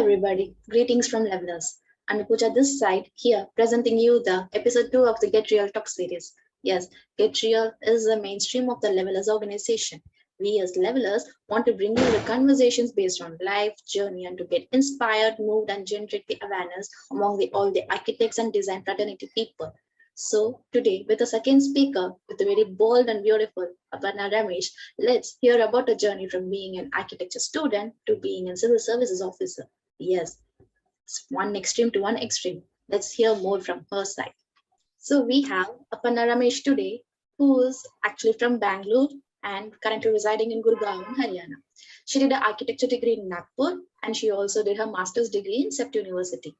everybody, greetings from Levelers. I'm Pooja this side here presenting you the episode 2 of the Get Real Talk series. Yes, Get Real is the mainstream of the Levelers organization. We as Levelers want to bring you the conversations based on life, journey, and to get inspired, moved, and generate the awareness among all the architects and design fraternity people. So today, with a second speaker, with a very bold and beautiful Aparna Ramesh, let's hear about a journey from being an architecture student to being a civil services officer. Yes, it's one extreme to one extreme. Let's hear more from her side. So we have Aparna Ramesh today, who is actually from Bangalore and currently residing in Gurugram, Haryana. She did an architecture degree in Nagpur and she also did her master's degree in CEPT University.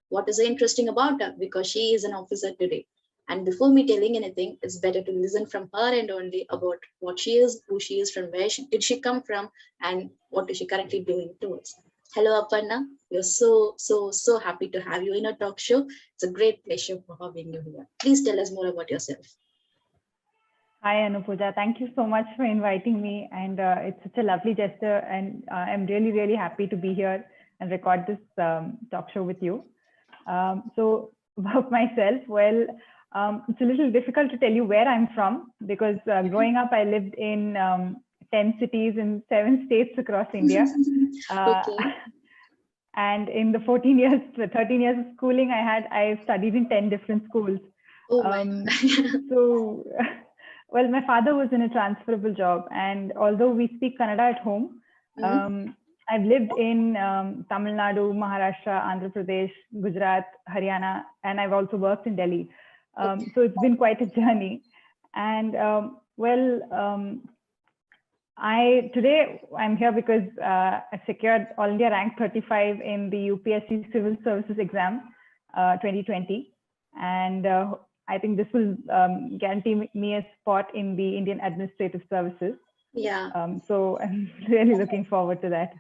What is interesting about her? Because she is an officer today. And before me telling anything, it's better to listen from her and only about what she is, who she is, from where did she come from, and what is she currently doing towards. Hello, Aparna. We're so happy to have you in a talk show. It's a great pleasure for having you here. Please tell us more about yourself. Hi, Anupuja. Thank you so much for inviting me. And it's such a lovely gesture. And I'm really happy to be here and record this talk show with you. So about myself, well, it's a little difficult to tell you where I'm from because growing up, I lived in 10 cities in 7 states across India. Okay. And in the 13 years of schooling I studied in 10 different schools. Oh so, well, my father was in a transferable job. And although we speak Kannada at home, I've lived in Tamil Nadu, Maharashtra, Andhra Pradesh, Gujarat, Haryana, and I've also worked in Delhi. So it's been quite a journey. And today I'm here because I secured All India rank 35 in the UPSC Civil Services Exam 2020. And I think this will guarantee me a spot in the Indian Administrative Services. Yeah. So I'm really looking forward to that.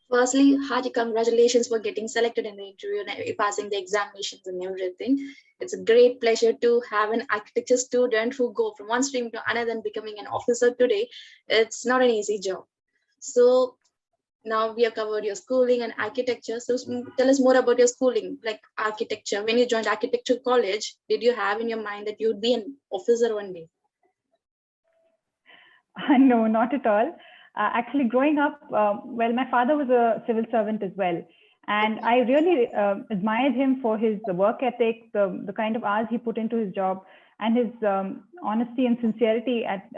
Firstly, hearty congratulations for getting selected in the interview and passing the examinations and everything. It's a great pleasure to have an architecture student who go from one stream to another and becoming an officer today. It's not an easy job. So now we have covered your schooling and architecture. So tell us more about your schooling, like architecture. When you joined architecture college, did you have in your mind that you'd be an officer one day? No, not at all. Actually, growing up, well, my father was a civil servant as well. And I really admired him for his work ethic, the kind of hours he put into his job, and his honesty and sincerity at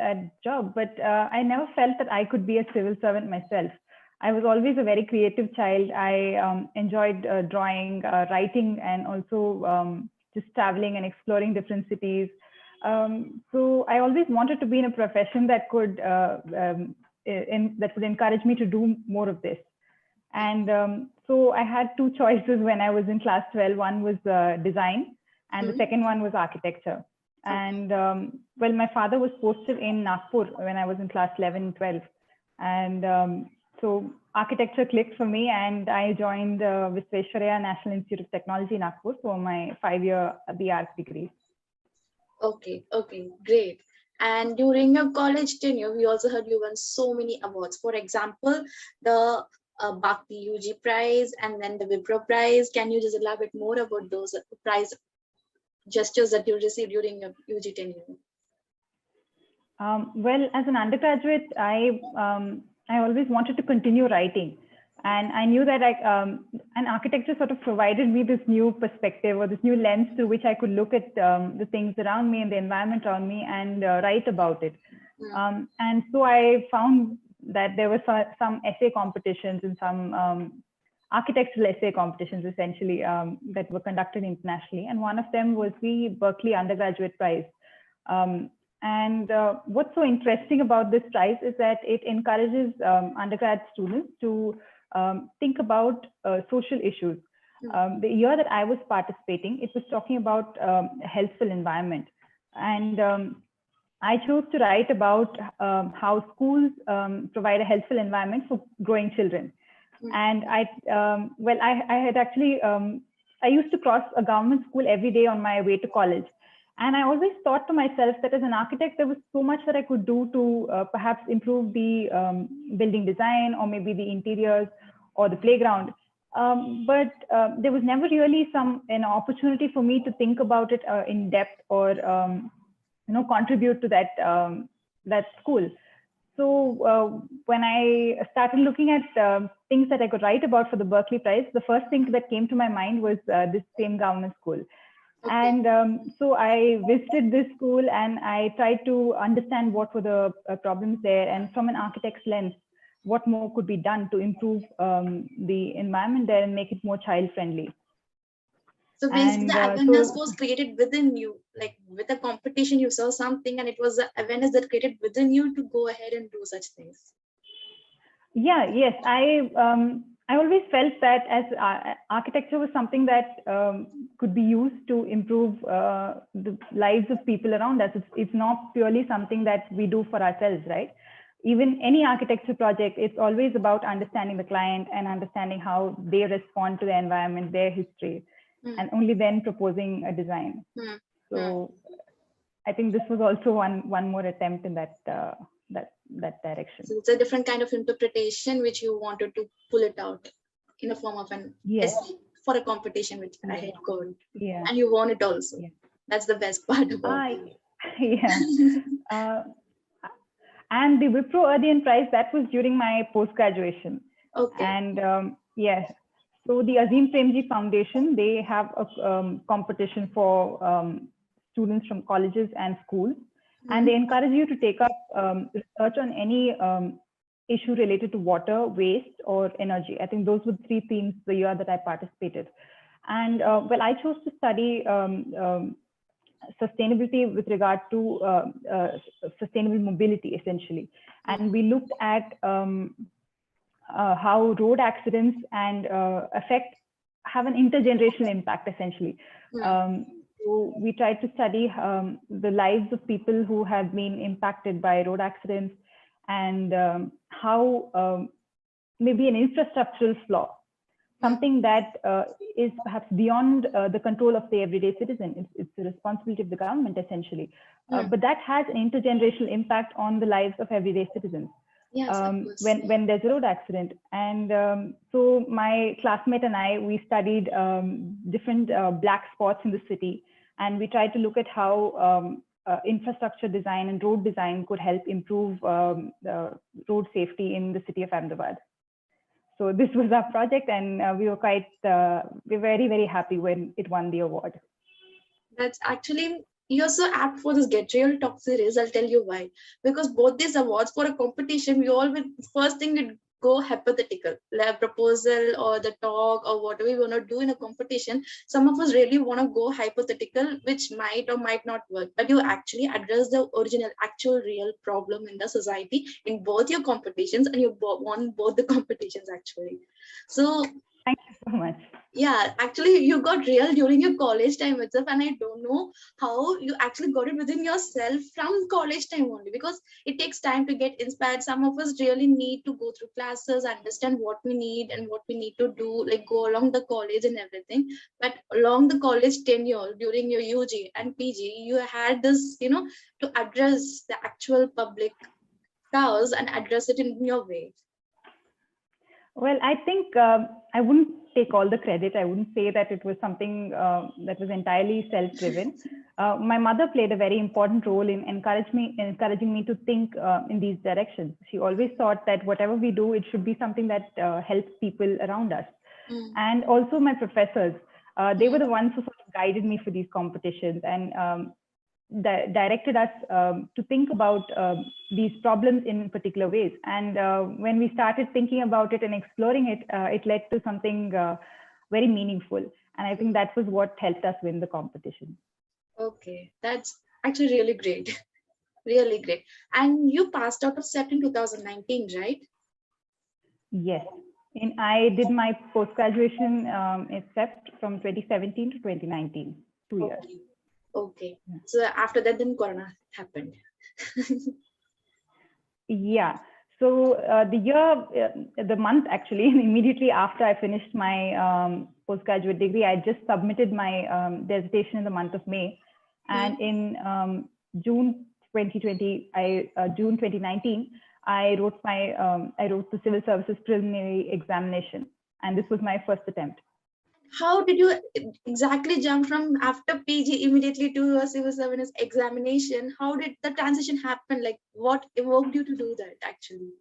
job. But I never felt that I could be a civil servant myself. I was always a very creative child. I enjoyed drawing, writing, and also just traveling and exploring different cities. So I always wanted to be in a profession that could that would encourage me to do more of this. And so I had 2 choices when I was in class 12. One was design, and the second one was architecture. And well, my father was posted in Nagpur when I was in class 11 and 12. And so architecture clicked for me, and I joined Visvesvaraya National Institute of Technology, Nagpur, for my 5-year BArch degree. Okay, great. And during your college tenure, we also heard you won so many awards. For example, the Berkeley UG Prize and then the Wipro Prize. Can you just elaborate more about those prize gestures that you received during your UG tenure? Well, as an undergraduate, I always wanted to continue writing. And I knew that an architecture sort of provided me this new perspective or this new lens through which I could look at the things around me and the environment around me and write about it. And so I found that there were some essay competitions and some architectural essay competitions, essentially, that were conducted internationally. And one of them was the Berkeley Undergraduate Prize. And what's so interesting about this prize is that it encourages undergrad students to think about social issues. The year that I was participating, it was talking about a healthful environment. And I chose to write about how schools provide a healthful environment for growing children. And I had actually, I used to cross a government school every day on my way to college. And I always thought to myself that as an architect, there was so much that I could do to perhaps improve the building design or maybe the interiors or the playground. But there was never really an opportunity for me to think about it in depth or contribute to that school. So when I started looking at things that I could write about for the Berkeley Prize, the first thing that came to my mind was this same government school. Okay. And so I visited this school and I tried to understand what were the problems there, and from an architect's lens, what more could be done to improve the environment there and make it more child friendly. So basically the awareness was created within you, like with a competition, you saw something and it was the awareness that created within you to go ahead and do such things. Yeah, yes. I always felt that as architecture was something that could be used to improve the lives of people around us. It's not purely something that we do for ourselves, right? Even any architecture project, it's always about understanding the client and understanding how they respond to the environment, their history, and only then proposing a design. So I think this was also one more attempt in that direction. So it's a different kind of interpretation which you wanted to pull it out in a form of an essay for a competition which I had gone. Yeah. And you won it also. Yeah. That's the best part about it. Yeah. And the Wipro Earthian Prize, that was during my post-graduation. Okay. And yes, so the Azim Premji Foundation, they have a competition for students from colleges and schools. And they encourage you to take up research on any issue related to water, waste, or energy. I think those were the 3 themes the year that I participated. And well, I chose to study sustainability with regard to sustainable mobility, essentially. And we looked at how road accidents and have an intergenerational impact, essentially. So we tried to study the lives of people who have been impacted by road accidents, and how maybe an infrastructural flaw, something that is perhaps beyond the control of the everyday citizen. It's the responsibility of the government, essentially. But that has an intergenerational impact on the lives of everyday citizens. Yes, when there's a road accident. And so my classmate and I, we studied different black spots in the city, and we tried to look at how infrastructure design and road design could help improve road safety in the city of Ahmedabad. So this was our project, and we were very, very happy when it won the award. That's actually, you're so apt for this Get Real Talk series. I'll tell you why. Because both these awards for a competition, we all will, first thing we go hypothetical, like proposal or the talk or whatever we want to do in a competition. Some of us really want to go hypothetical, which might or might not work. But you actually address the original, actual, real problem in the society in both your competitions, and you won both the competitions actually. So thank you so much. Yeah, actually you got real during your college time itself, and I don't know how you actually got it within yourself from college time only, because it takes time to get inspired. Some of us really need to go through classes, understand what we need and what we need to do, like go along the college and everything. But along the college tenure, during your UG and PG, you had this, to address the actual public cause and address it in your way. Well, I think I wouldn't take all the credit. I wouldn't say that it was something that was entirely self-driven. My mother played a very important role in encouraging me to think in these directions. She always thought that whatever we do, it should be something that helps people around us. And also my professors, they were the ones who sort of guided me for these competitions and directed us to think about these problems in particular ways. And when we started thinking about it and exploring it, it led to something very meaningful. And I think that was what helped us win the competition. Okay, that's actually really great. Really great. And you passed out of CEPT in 2019, right? Yes. And I did my post-graduation in CEPT from 2017 to 2019, 2 years. Okay. So after that, then Corona happened. Yeah. So the month actually, immediately after I finished my postgraduate degree, I just submitted my dissertation in the month of May. And in June 2019, I wrote the Civil Services Preliminary Examination, and this was my first attempt. How did you exactly jump from after PG immediately to a civil service examination? How did the transition happen? Like, what evoked you to do that actually?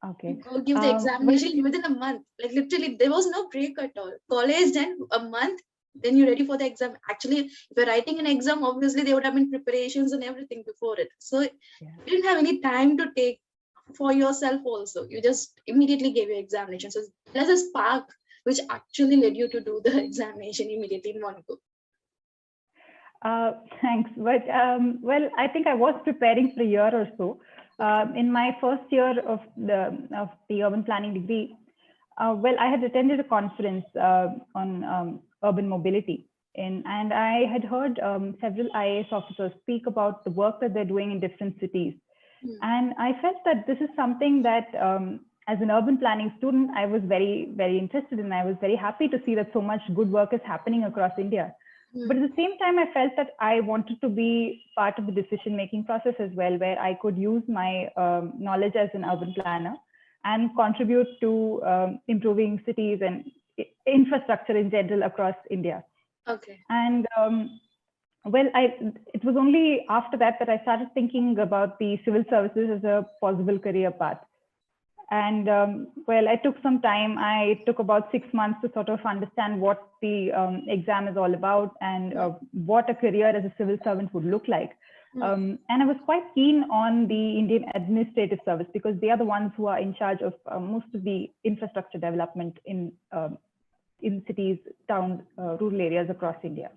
Okay. Go give the examination within a month. Like literally, there was no break at all. College, then a month, then you're ready for the exam. Actually, if you're writing an exam, obviously there would have been preparations and everything before it. So you didn't have any time to take for yourself also. You just immediately gave your examination. So there's a spark which actually led you to do the examination immediately in one go. Thanks. But well, I think I was preparing for a year or so. In my first year of the urban planning degree, well, I had attended a conference on urban mobility, and I had heard several IAS officers speak about the work that they're doing in different cities. And I felt that this is something that, as an urban planning student, I was very, very interested in. I was very happy to see that so much good work is happening across India. But at the same time, I felt that I wanted to be part of the decision-making process as well, where I could use my knowledge as an urban planner and contribute to improving cities and infrastructure in general across India. Okay. And well, it was only after that I started thinking about the civil services as a possible career path. And well, I took some time. I took about 6 months to sort of understand what the exam is all about and what a career as a civil servant would look like. And I was quite keen on the Indian Administrative Service because they are the ones who are in charge of most of the infrastructure development in cities, towns, rural areas across India.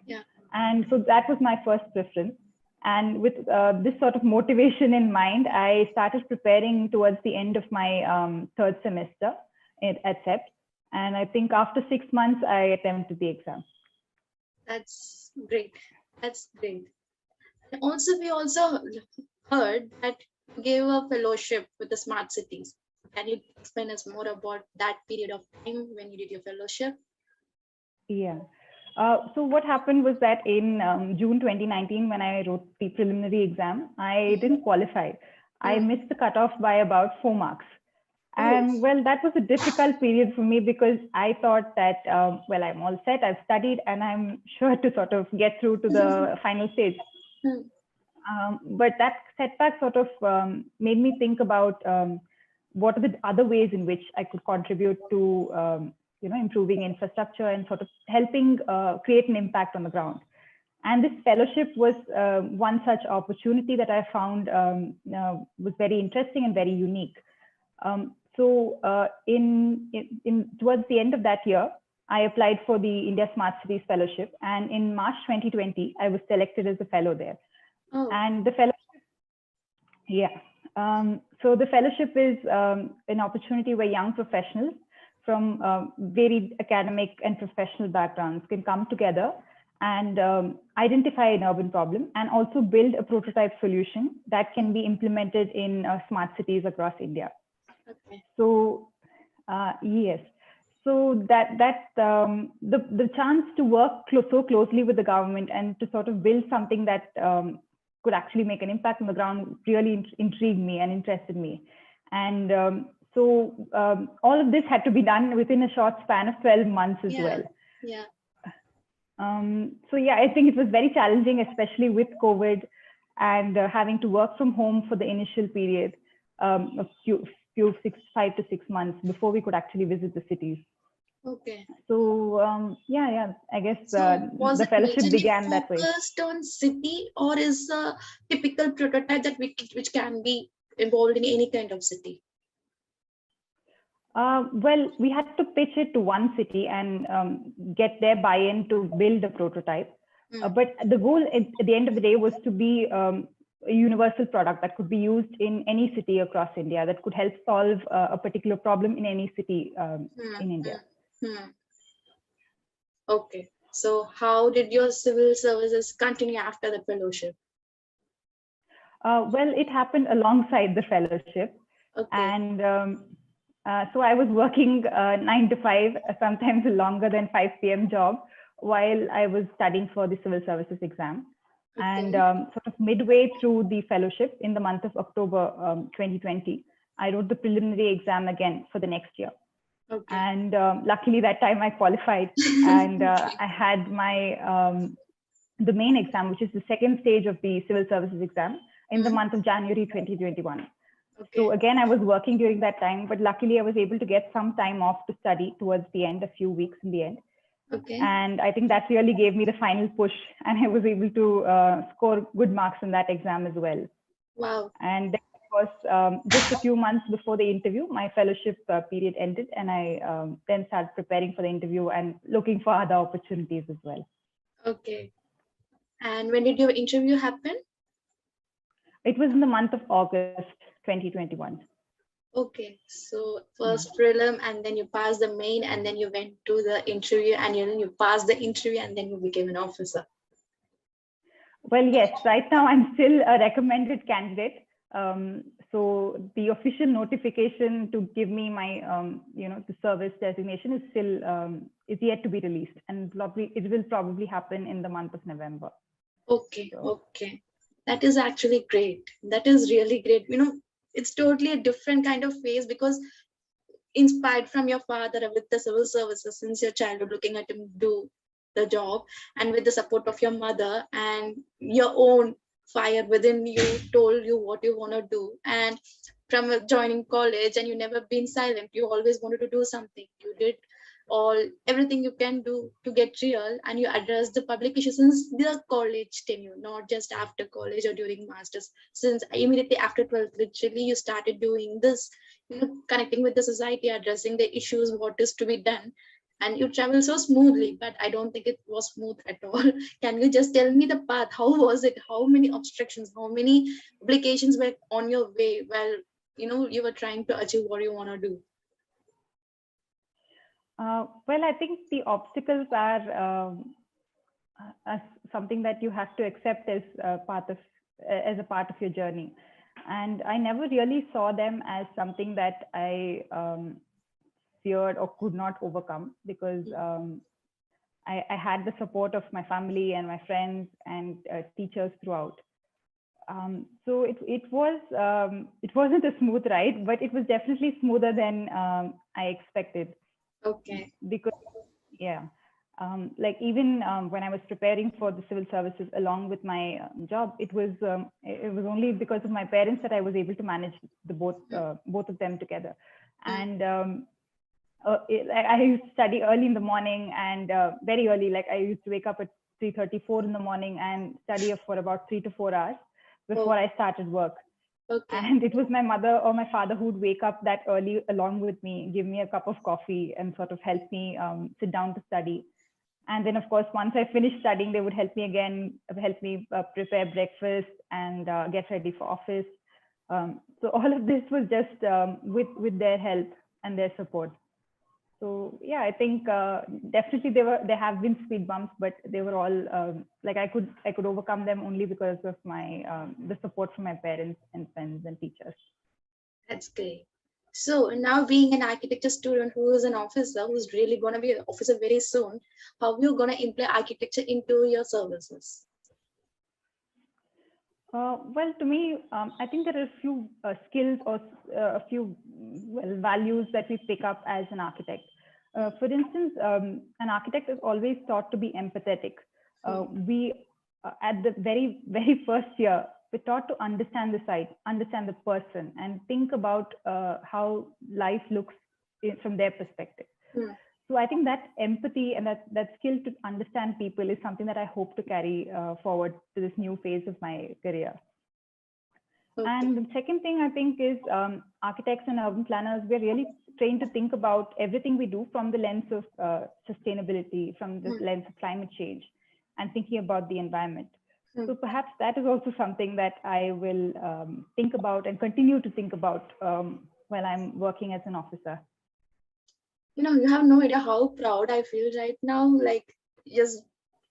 Yeah. And so that was my first preference. And with this sort of motivation in mind, I started preparing towards the end of my third semester at CEPT. And I think after 6 months, I attempted the exam. That's great. That's great. And also, we also heard that you gave a fellowship with the smart cities. Can you explain us more about that period of time when you did your fellowship? Yeah. So what happened was that in June 2019, when I wrote the preliminary exam, I didn't qualify. I missed the cutoff by about 4 marks. And well, that was a difficult period for me because I thought that, well, I'm all set, I've studied, and I'm sure to sort of get through to the final stage. But that setback sort of made me think about what are the other ways in which I could contribute to improving infrastructure and sort of helping create an impact on the ground. And this fellowship was one such opportunity that I found was very interesting and very unique. So towards the end of that year, I applied for the India Smart Cities Fellowship. And in March 2020, I was selected as a fellow there. And the fellowship, so the fellowship is an opportunity where young professionals from varied academic and professional backgrounds can come together and identify an urban problem and also build a prototype solution that can be implemented in smart cities across India. Okay. So yes, so the chance to work so closely with the government and to sort of build something that could actually make an impact on the ground really intrigued me and interested me. And so all of this had to be done within a short span of 12 months as well. Yeah. So yeah, I think it was very challenging, especially with COVID and having to work from home for the initial period, of 5 to 6 months before we could actually visit the cities. Okay. So I guess was the fellowship began that way. Focused on city, or is a typical prototype that which can be involved in any kind of city? Well, we had to pitch it to one city and get their buy-in to build a prototype. But the goal at the end of the day was to be a universal product that could be used in any city across India, that could help solve a particular problem in any city in India. Okay. So how did your civil services continue after the fellowship? Well, it happened alongside the fellowship. Okay. And so I was working 9 to 5, sometimes a longer than 5 p.m. job while I was studying for the civil services exam. And sort of midway through the fellowship in the month of October 2020, I wrote the preliminary exam again for the next year. Okay. And luckily that time I qualified, and I had my the main exam, which is the second stage of the civil services exam, in the month of January 2021. Okay. So again, I was working during that time, but luckily I was able to get some time off to study towards the end, a few weeks in the end. Okay. And I think that really gave me the final push, and I was able to score good marks in that exam as well. Wow. And then, of course, just a few months before the interview, my fellowship period ended, and I then started preparing for the interview and looking for other opportunities as well. Okay. And when did your interview happen? It was in the month of August 2021. Okay, so first prelim, and then you passed the main, and then you went to the interview, and you passed the interview, and then you became an officer. Well, yes, right now I'm still a recommended candidate. So the official notification to give me my, the service designation is still is yet to be released, and it will probably happen in the month of November. Okay, okay, that is actually great. That is really great. It's totally a different kind of phase, because inspired from your father with the civil services since your childhood, looking at him do the job, and with the support of your mother and your own fire within you told you what you want to do, and from joining college, and you never been silent, you always wanted to do something, you did everything you can do to get real, and you address the public issues since the college tenure, not just after college or during masters. Since immediately after 12th, literally you started doing this, connecting with the society, addressing the issues, what is to be done, and you travel so smoothly. But I don't think it was smooth at all. Can you just tell me the path? How was it? How many obstructions, how many obligations were on your way while you were trying to achieve what you want to do? Well, I think the obstacles are something that you have to accept as a part of your journey, and I never really saw them as something that I feared or could not overcome, because I had the support of my family and my friends and teachers throughout. So it wasn't a smooth ride, but it was definitely smoother than I expected. Okay. Because like even when I was preparing for the civil services along with my job, it was only because of my parents that I was able to manage both of them together. And I used to study early in the morning, and very early, like I used to wake up at 3:34 in the morning and study for about 3 to 4 hours before I started work. Okay. And it was my mother or my father who would wake up that early along with me, give me a cup of coffee, and sort of help me sit down to study. And then, of course, once I finished studying, they would help me prepare breakfast and get ready for office. So all of this was just with their help and their support. So yeah, I think definitely there have been speed bumps, but they were all like I could overcome them only because of my the support from my parents and friends and teachers. That's great. So now, being an architecture student who is an officer, who's really going to be an officer very soon, how are you going to implement architecture into your services? Well, to me, I think there are a few skills or a few values that we pick up as an architect. For instance, an architect is always taught to be empathetic. We, at the very, very first year, we're taught to understand the site, understand the person, and think about how life looks from their perspective. So I think that empathy and that skill to understand people is something that I hope to carry forward to this new phase of my career. Okay. And the second thing I think is architects and urban planners, we're really trained to think about everything we do from the lens of sustainability, from the lens of climate change, and thinking about the environment. So perhaps that is also something that I will think about and continue to think about while I'm working as an officer. You have no idea how proud I feel right now. Like, just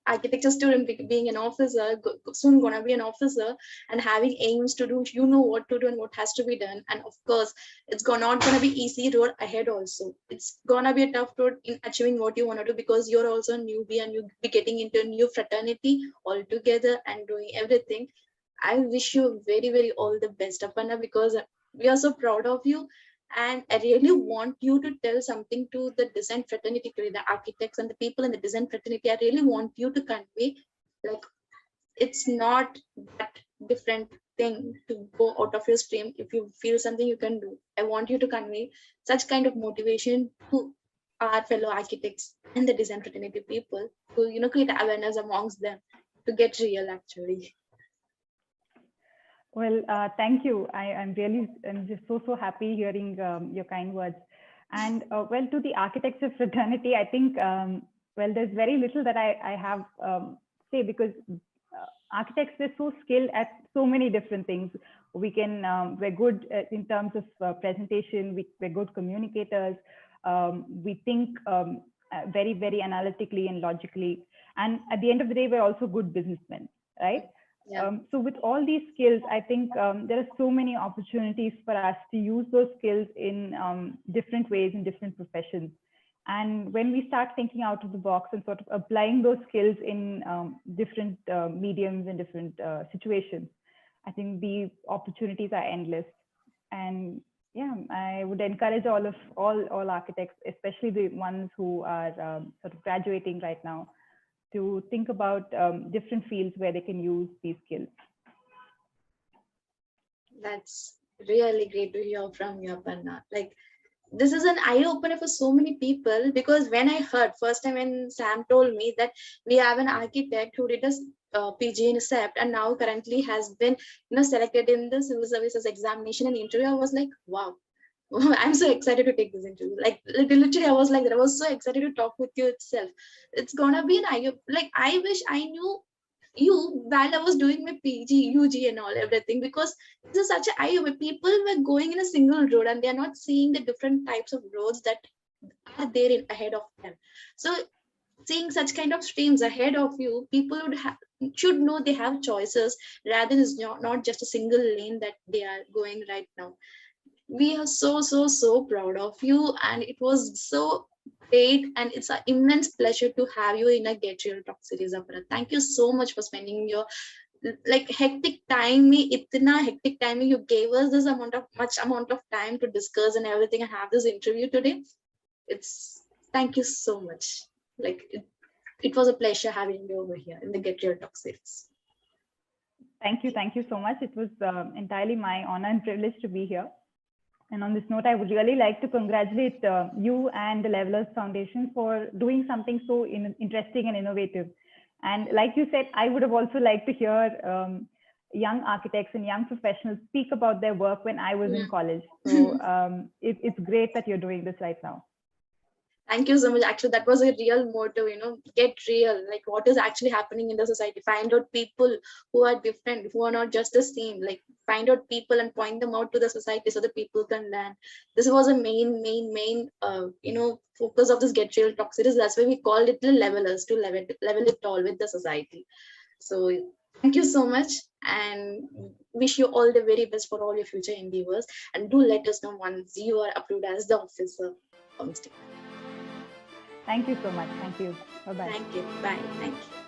architecture student being an officer, soon gonna be an officer, and having aims to do, what to do and what has to be done. And of course, it's not gonna be easy road ahead also. It's gonna be a tough road in achieving what you want to do, because you're also a newbie and you'll be getting into a new fraternity altogether and doing everything. I wish you very, very all the best, Aparna, because we are so proud of you. And I really want you to tell something to the design fraternity, the architects and the people in the design fraternity. I really want you to convey, like, it's not that different thing to go out of your stream. If you feel something you can do, I want you to convey such kind of motivation to our fellow architects and the design fraternity people to, create awareness amongst them to get real actually. Well, thank you. I'm just so happy hearing your kind words. And well, to the architecture fraternity, I think, well, there's very little that I have say, because architects, we're so skilled at so many different things. We're good in terms of presentation, we're good communicators. We think very, very analytically and logically. And at the end of the day, we're also good businessmen, right? Yeah. So with all these skills, I think there are so many opportunities for us to use those skills in different ways in different professions. And when we start thinking out of the box and sort of applying those skills in different mediums and different situations, I think the opportunities are endless. And yeah, I would encourage all architects, especially the ones who are sort of graduating right now, to think about different fields where they can use these skills. That's really great to hear from you, Aparna. Like, this is an eye-opener for so many people, because when I heard first time when Sam told me that we have an architect who did a PG in CEPT and now currently has been selected in the Civil Services Examination and interview, I was like, wow. I'm so excited to take this interview. Like, literally, I was like that. I was so excited to talk with you itself. It's gonna be an eye. Like, I wish I knew you while I was doing my PG, UG, and all everything, because this is such an eye opener. People were going in a single road and they are not seeing the different types of roads that are there ahead of them. So, seeing such kind of streams ahead of you, people should know they have choices rather than it's not just a single lane that they are going right now. We are so proud of you, and it was so great, and it's an immense pleasure to have you in a Get Real Talk series, Aparna. Thank you so much for spending your hectic time, itna hectic time you gave us this much amount of time to discuss and everything and have this interview today. Thank you so much. It was a pleasure having you over here in the Get Real Talk series. Thank you so much. It was entirely my honor and privilege to be here. And on this note, I would really like to congratulate you and the Levelers Foundation for doing something so interesting and innovative. And like you said, I would have also liked to hear young architects and young professionals speak about their work when I was in college. So it's great that you're doing this right now. Thank you so much. Actually, that was a real motto, get real, like what is actually happening in the society. Find out people who are different, who are not just the same, like find out people and point them out to the society so that people can learn. This was a main, focus of this Get Real Talk series. That's why we called it the levelers, to level it all with the society. So thank you so much, and wish you all the very best for all your future endeavors. And do let us know once you are approved as the officer on state. Thank you so much. Thank you. Bye-bye. Thank you. Bye. Thank you.